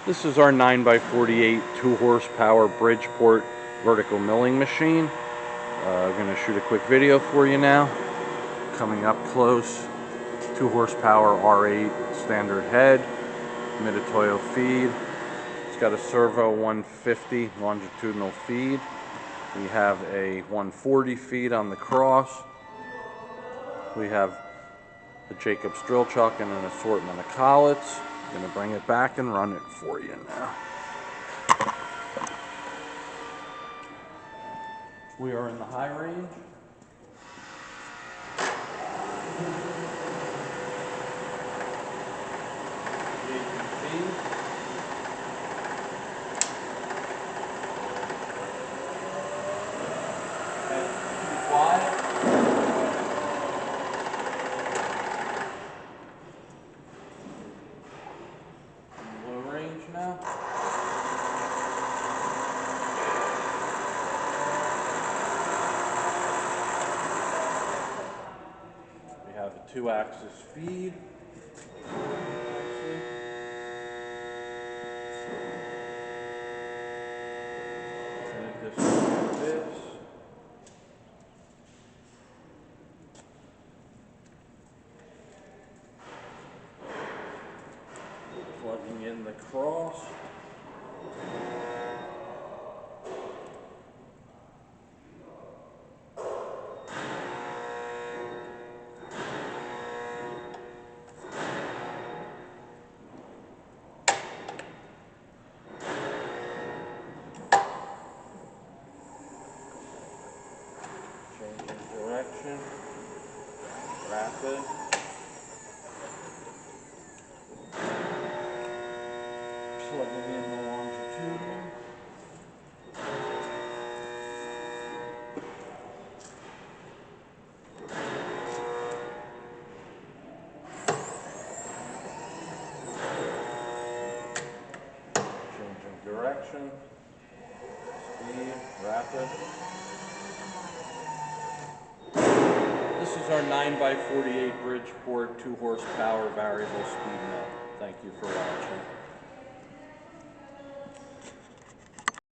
This is our 9x48 2 horsepower Bridgeport vertical milling machine. I'm going to shoot a quick video for you now. Coming up close, 2 horsepower R8 standard head, Mitutoyo feed. It's got a servo 150 longitudinal feed. We have a 140 feed on the cross. We have the Jacobs drill chuck and an assortment of collets. I'm going to bring it back and run it for you now. We are in the high range. Low range now. We have a 2-axis feed. Plugging in the cross. Changing direction. Rapid. Plugging in the longitudinal. Changing direction. Speed, rapid. This is our 9x48 Bridgeport 2 horsepower variable speed mill. Thank you for watching.